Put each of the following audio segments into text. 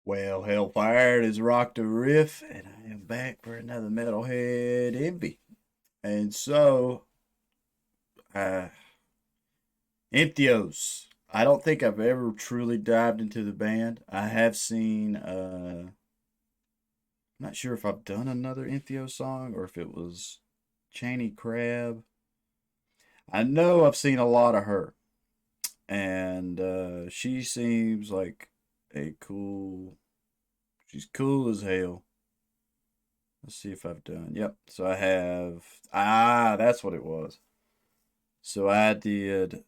Well, Hellfire, it is Rock the Riff, and I am back for another Metalhead Envy. And so, uh, Entheos. I don't think I've ever truly dived into the band. I have seen, I'm not sure if I've done another Entheos song or if it was Cheney Crab. I know I've seen a lot of her, and she seems like a cool, she's cool as hell. Let's see if I've done. Yep. So I have. That's what it was. So I did.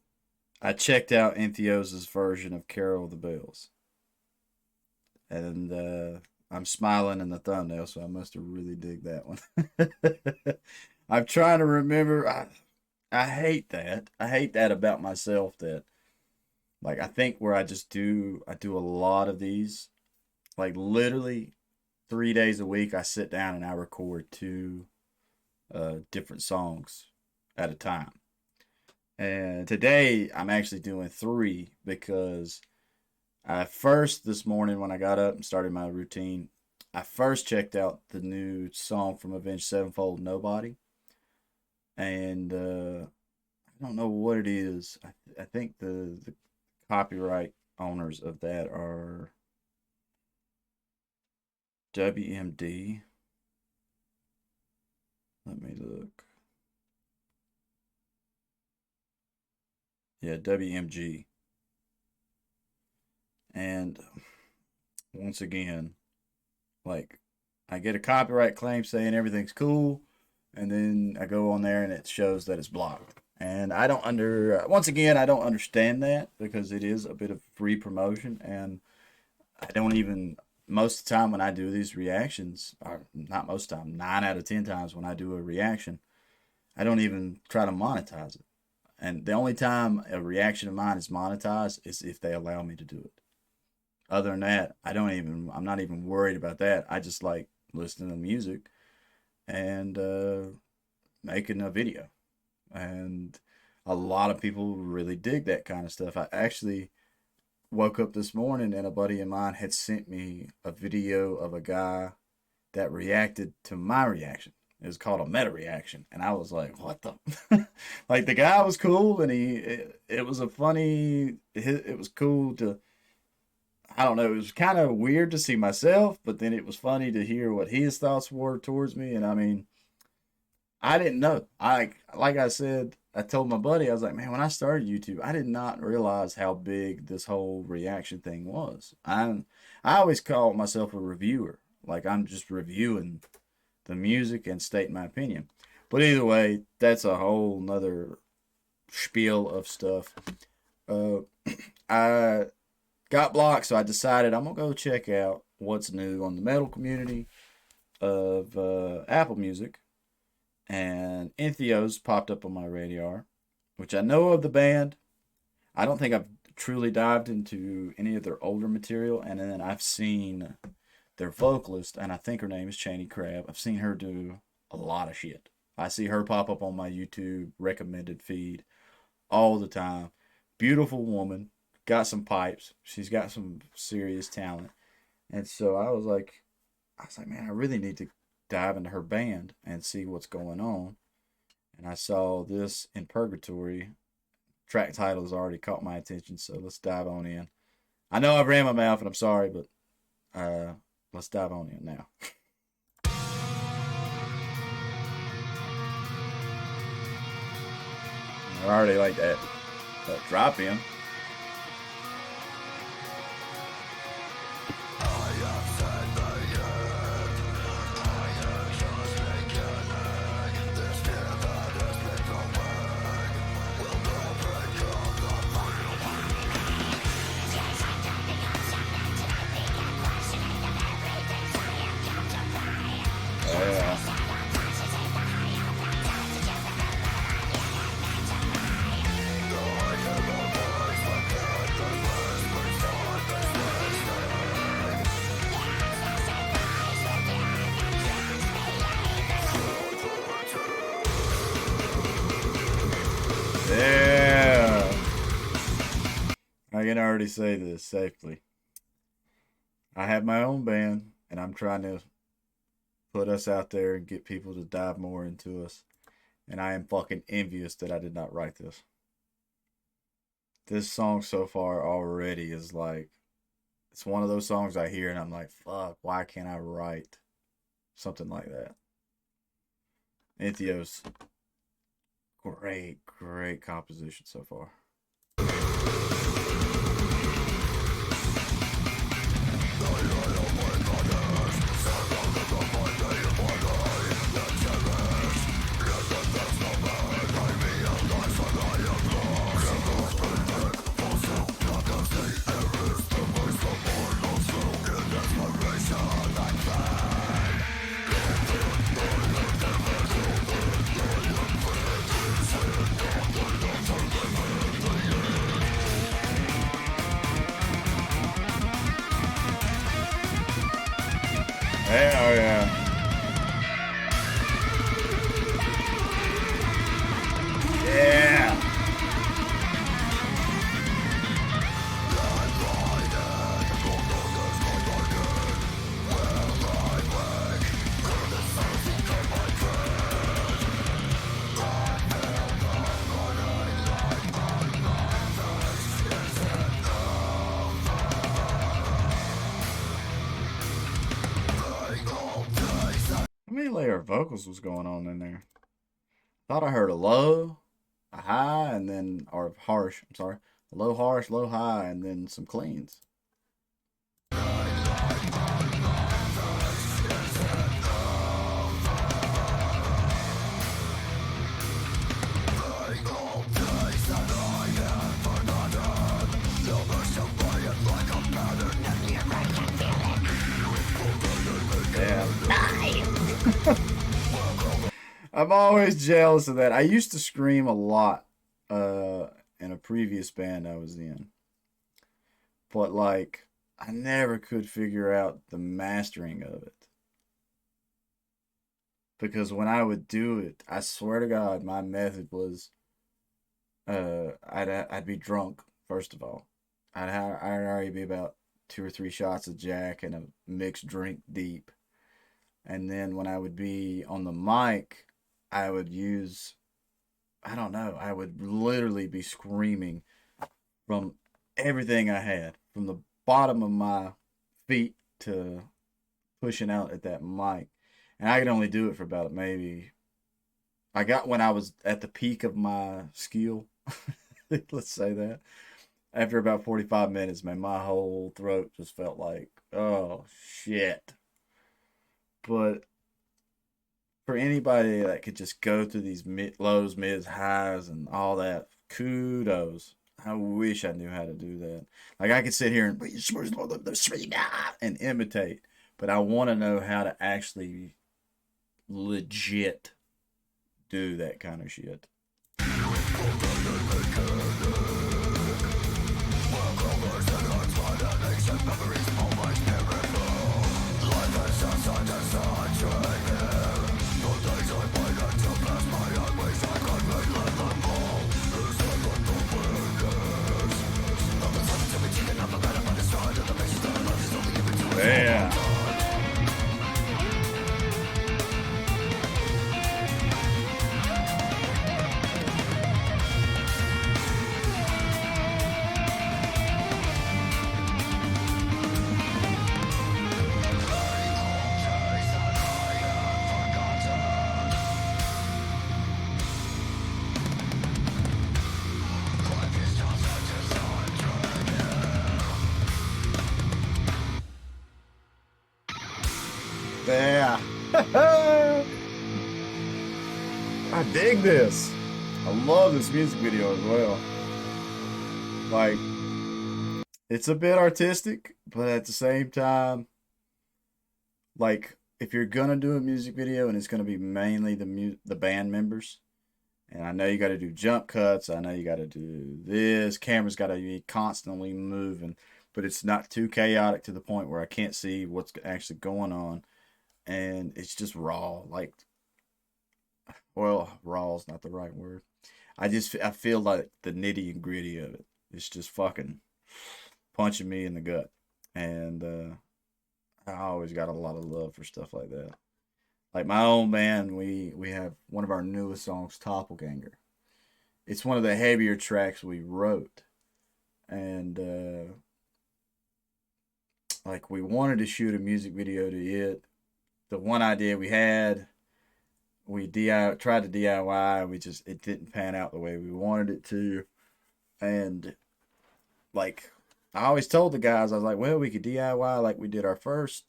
I checked out Entheos' version of Carol of the Bells, and I'm smiling in the thumbnail, so I must have really dig that one. I'm trying to remember. I hate that. I hate that about myself. That like I think where I do a lot of these, like literally 3 days a week. I sit down and I record two different songs at a time. And today I'm actually doing three because I first, this morning when I got up and started my routine, I first checked out the new song from Avenged Sevenfold, Nobody. And I don't know what it is. I think the copyright owners of that are WMD. Let me look. Yeah, WMG. And once again, like I get a copyright claim saying everything's cool, and then I go on there and it shows that it's blocked. And I don't once again I don't understand that because it is a bit of free promotion, and I don't even most of the time when I do these reactions, or not most of the time, 9 out of 10 times when I do a reaction, I don't even try to monetize it. And the only time a reaction of mine is monetized is if they allow me to do it. Other than that, I'm not even worried about that. I just like listening to music and making a video. And a lot of people really dig that kind of stuff. I actually woke up this morning and a buddy of mine had sent me a video of a guy that reacted to my reaction. It was called a meta reaction, and I was like, "What the?" Like the guy was cool, and it was a funny. It was cool to. I don't know. It was kind of weird to see myself, but then it was funny to hear what his thoughts were towards me. And I mean, I didn't know. Like I said, I told my buddy, I was like, man, when I started YouTube, I did not realize how big this whole reaction thing was. I always call myself a reviewer. Like I'm just reviewing the music and stating my opinion. But either way, that's a whole nother spiel of stuff. Uh, I got blocked, so I decided I'm gonna go check out what's new on the metal community of Apple Music, and Entheos popped up on my radar, which I know of the band. I don't think I've truly dived into any of their older material, and then I've seen their vocalist, and I think her name is Cheney Crab. I've seen her do a lot of shit. I see her pop up on my YouTube recommended feed all the time. Beautiful woman, got some pipes. She's got some serious talent. And so I was like, man, I really need to dive into her band and see what's going on. And I saw this in Purgatory. Track title has already caught my attention, so let's dive on in. I know I've ran my mouth and I'm sorry, but let's dive on in now. I already like that drop in. Yeah. Yeah. I can already say this safely. I have my own band, and I'm trying to put us out there and get people to dive more into us. And I am fucking envious that I did not write this. This song so far already is like, it's one of those songs I hear and I'm like, fuck, why can't I write something like that? Entheos, great composition so far. Hell yeah. Yeah. How many layer of vocals was going on in there? Thought I heard a low, a high, and then, or harsh, I'm sorry. Low, harsh, low, high, and then some cleans. I'm always jealous of that. I used to scream a lot in a previous band I was in. But like I never could figure out the mastering of it. Because when I would do it, I swear to God, my method was I'd be drunk first of all. I'd already be about 2 or 3 shots of Jack and a mixed drink deep. And then when I would be on the mic, I would use, I don't know, I would literally be screaming from everything I had, from the bottom of my feet to pushing out at that mic. And I could only do it for about maybe, I got when I was at the peak of my skill, let's say that. After about 45 minutes, man, my whole throat just felt like, oh shit. But for anybody that could just go through these lows, mids, highs, and all that, kudos. I wish I knew how to do that. Like I could sit here and imitate, but I want to know how to actually legit do that kind of shit. Yeah. Yeah. I dig this. I love this music video as well. Like, it's a bit artistic, but at the same time, like, if you're gonna do a music video and it's gonna be mainly the band members, and I know you got to do jump cuts, I know you got to do this, camera's got to be constantly moving, but it's not too chaotic to the point where I can't see what's actually going on, and it's just raw. Like, well, raw is not the right word. I feel like the nitty and gritty of it. It's just fucking punching me in the gut, and I always got a lot of love for stuff like that. Like my own band, we have one of our newest songs, Doppelganger. It's one of the heavier tracks we wrote, and like we wanted to shoot a music video to it. The one idea we had, we tried to DIY. We just it didn't pan out the way we wanted it to, and like I always told the guys, I was like, well, we could DIY like we did our first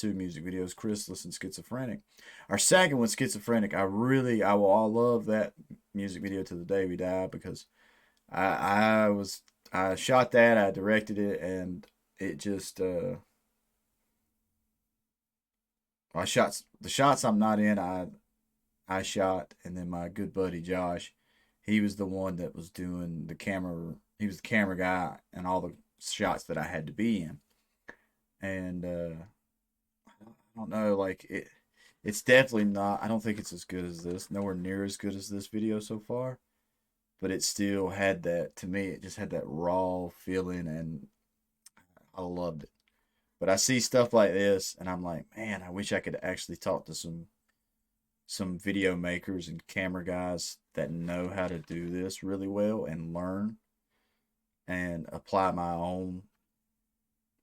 two music videos, Chrysalis and Schizophrenic. Our second one, Schizophrenic, I will all love that music video to the day we die because I shot that, I directed it, and it just I shot the shots I'm not in. I shot, and then my good buddy Josh, he was the one that was doing the camera. He was the camera guy and all the shots that I had to be in. And I don't know, like it. It's definitely not. I don't think it's as good as this. Nowhere near as good as this video so far. But it still had that. To me, it just had that raw feeling, and I loved it. But I see stuff like this, and I'm like, man, I wish I could actually talk to some video makers and camera guys that know how to do this really well and learn and apply my own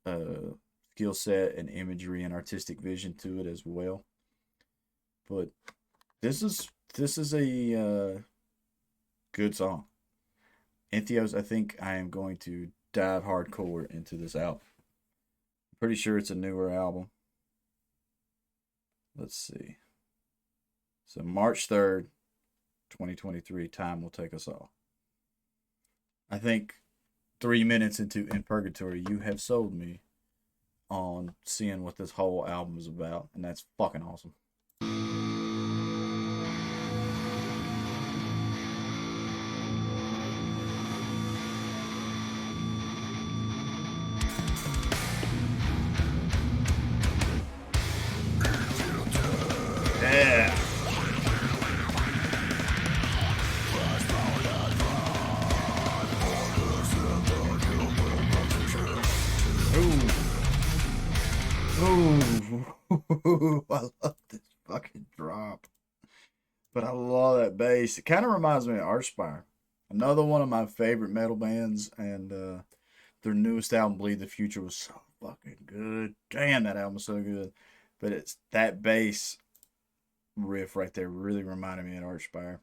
uh, skill set and imagery and artistic vision to it as well. But this is a good song. Entheos, I think I am going to dive hardcore into this album. Pretty sure it's a newer album. Let's see. So March 3rd, 2023, Time Will Take Us All. I think 3 minutes into In Purgatory, you have sold me on seeing what this whole album is about, and that's fucking awesome. Yeah. Ooh. Ooh. I love this fucking drop. But I love that bass. It kind of reminds me of Archspire. Another one of my favorite metal bands, and their newest album, Bleed the Future, was so fucking good. Damn, that album was so good. But it's that bass riff right there really reminded me of Archspire.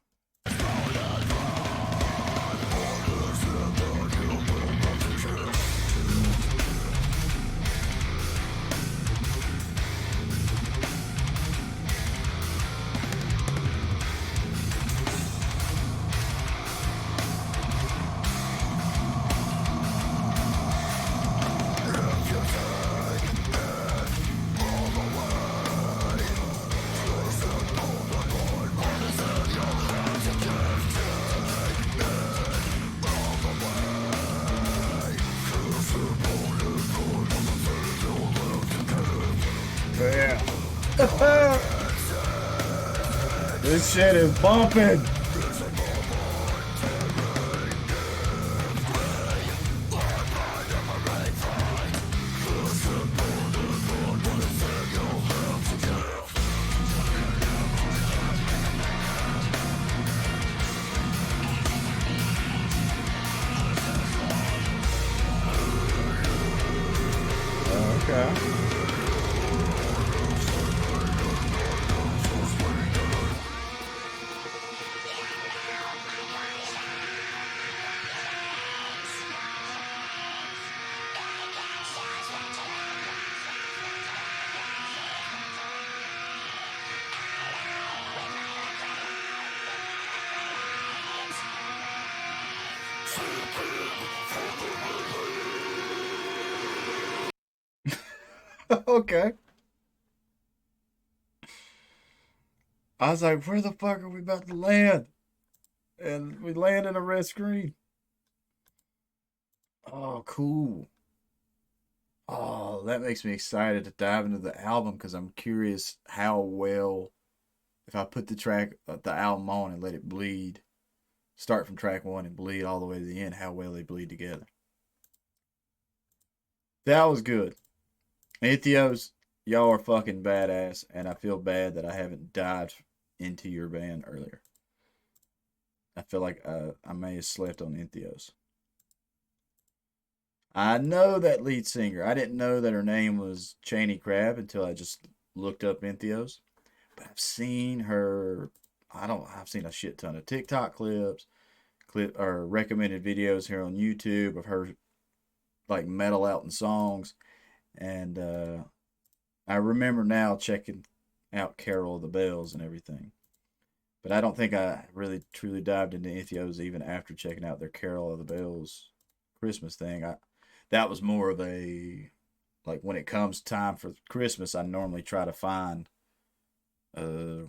Yeah. This shit is bumping. Okay. Okay. I was like, where the fuck are we about to land? And we land in a red screen. Oh, cool. Oh, that makes me excited to dive into the album because I'm curious how well, if I put the album on and let it bleed, start from track one and bleed all the way to the end, how well they bleed together. That was good. Entheos, y'all are fucking badass, and I feel bad that I haven't dived into your band earlier. I feel like I may have slept on Entheos. I know that lead singer. I didn't know that her name was Cheney Crab until I just looked up Entheos. But I've seen her. I've seen a shit ton of TikTok clip or recommended videos here on YouTube of her like metal out in songs, and I remember now checking out Carol of the Bells and everything. But I don't think I really truly dived into Entheos even after checking out their Carol of the Bells Christmas thing. I That was more of a like when it comes time for Christmas, I normally try to find uh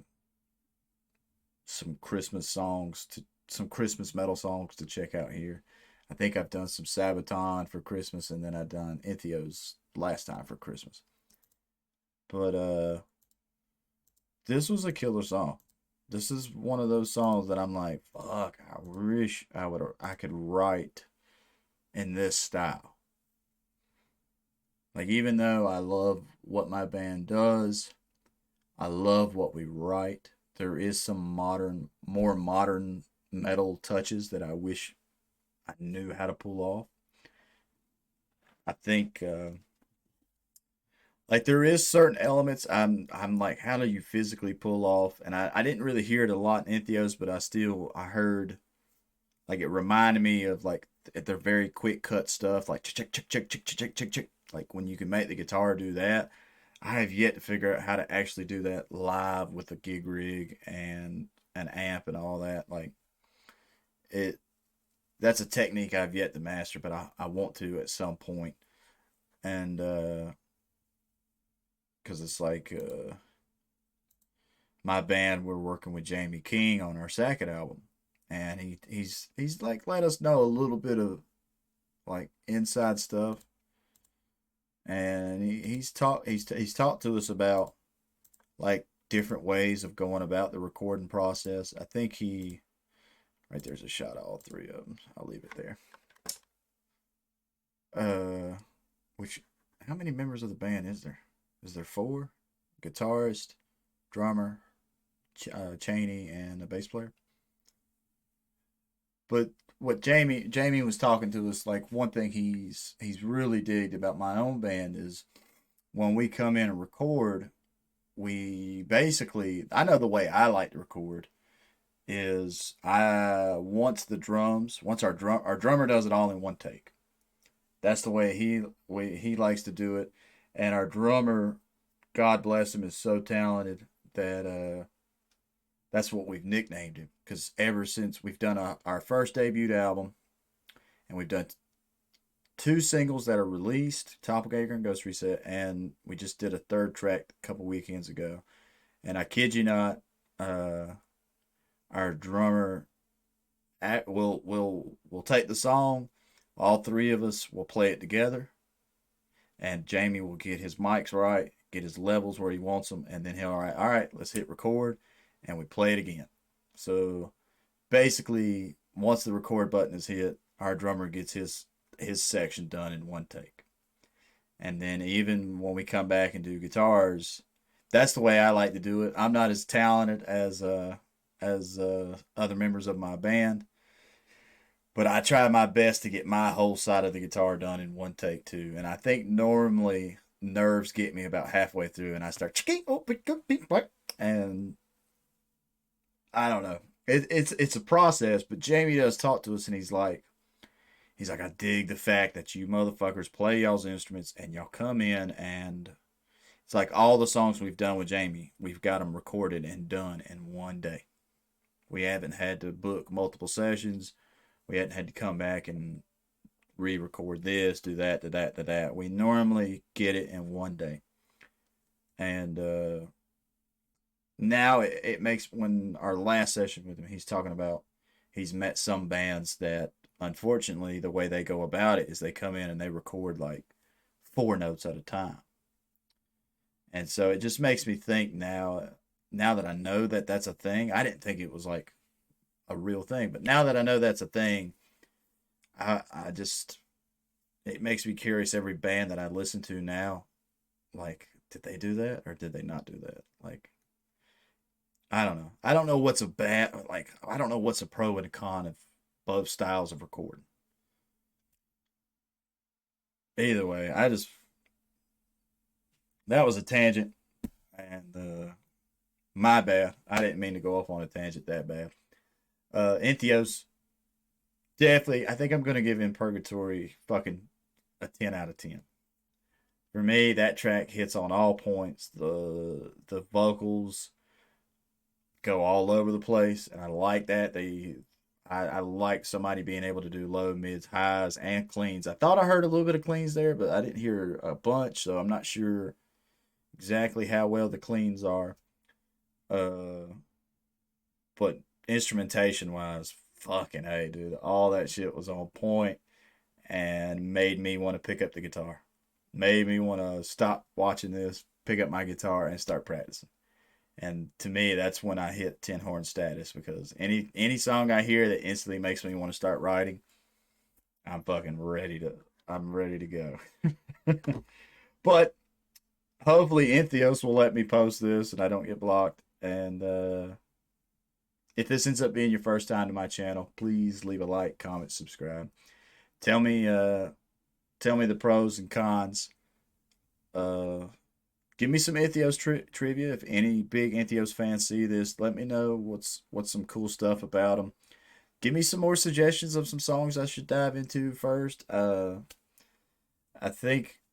some Christmas songs to some Christmas metal songs to check out here. I think I've done some Sabaton for Christmas, and then I've done Entheos last time for Christmas. But this was a killer song. This is one of those songs that I'm like, fuck, I wish I could write in this style. Like even though I love what my band does, I love what we write. There is some more modern metal touches that I wish I knew how to pull off. I think like there is certain elements I'm like, how do you physically pull off? And I didn't really hear it a lot in Entheos, but I heard like it reminded me of like their very quick cut stuff, like chick chick chick chick chick chick chick chick. Like when you can make the guitar do that. I have yet to figure out how to actually do that live with a gig rig and an amp and all that. Like it that's a technique I've yet to master, but I want to at some point. And because it's like my band, we're working with Jamie King on our second album, and he's like let us know a little bit of like inside stuff, and he's talked to us about like different ways of going about the recording process. I think he right there's a shot of all three of them. I'll leave it there. Uh, which how many members of the band is there? Is there four? Guitarist, drummer, Cheney, and a bass player. But what Jamie was talking to us like one thing he's really digged about my own band is when we come in and record, we basically I know the way I like to record is I once our drummer does it all in one take. That's the way he likes to do it, and our drummer, God bless him, is so talented that that's what we've nicknamed him. Because ever since we've done our first debut album, and we've done two singles that are released, Toppleganger and Ghost Reset, and we just did a third track a couple weekends ago. And I kid you not, uh, our drummer will take the song. All three of us will play it together, and Jamie will get his mics right, get his levels where he wants them, and then he'll all right, let's hit record, and we play it again. So basically, once the record button is hit, our drummer gets his section done in one take. And then even when we come back and do guitars, that's the way I like to do it. I'm not as talented as other members of my band, but I try my best to get my whole side of the guitar done in one take too. And I think normally nerves get me about halfway through, and I start and I don't know. It's a process, but Jamie does talk to us, and he's like, I dig the fact that you motherfuckers play y'all's instruments and y'all come in and it's like all the songs we've done with Jamie, we've got them recorded and done in one day. We haven't had to book multiple sessions. We hadn't had to come back and re-record this, do that, do that, do that. We normally get it in one day, and now it makes when our last session with him, he's talking about he's met some bands that unfortunately the way they go about it is they come in and they record like four notes at a time, and so it just makes me think now that I know that that's a thing. I didn't think it was like a real thing, but now that I know that's a thing, I just it makes me curious every band that I listen to now like, did they do that or did they not do that? Like, I don't know. I don't know what's a bad, like, I don't know what's a pro and a con of both styles of recording. Either way, that was a tangent, and my bad. I didn't mean to go off on a tangent that bad. Entheos, definitely, I think I'm going to give In Purgatory fucking a 10 out of 10. For me, that track hits on all points. The vocals go all over the place, and I like that. I like somebody being able to do low, mids, highs, and cleans. I thought I heard a little bit of cleans there, but I didn't hear a bunch, so I'm not sure exactly how well the cleans are. Uh, but instrumentation wise, fucking hey, dude, all that shit was on point and made me want to pick up the guitar. Made me want to stop watching this, pick up my guitar, and start practicing. And to me, that's when I hit tin horn status because any song I hear that instantly makes me want to start writing, I'm fucking ready to. I'm ready to go. But hopefully, Entheos will let me post this and I don't get blocked. And if this ends up being your first time to my channel, please leave a like, comment, subscribe. Tell me, tell me the pros and cons. Uh, Give me some Entheos trivia. If any big Entheos fans see this, let me know what's some cool stuff about them. Give me some more suggestions of some songs I should dive into first. I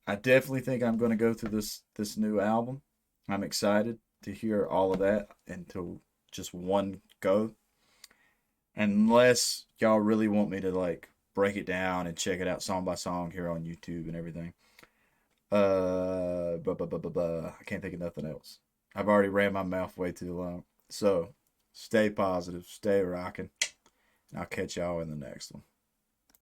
definitely think I'm going to go through this new album. I'm excited to hear all of that into just one go. Unless y'all really want me to like break it down and check it out song by song here on YouTube and everything. I can't think of nothing else. I've already ran my mouth way too long. So stay positive, stay rocking. I'll catch y'all in the next one.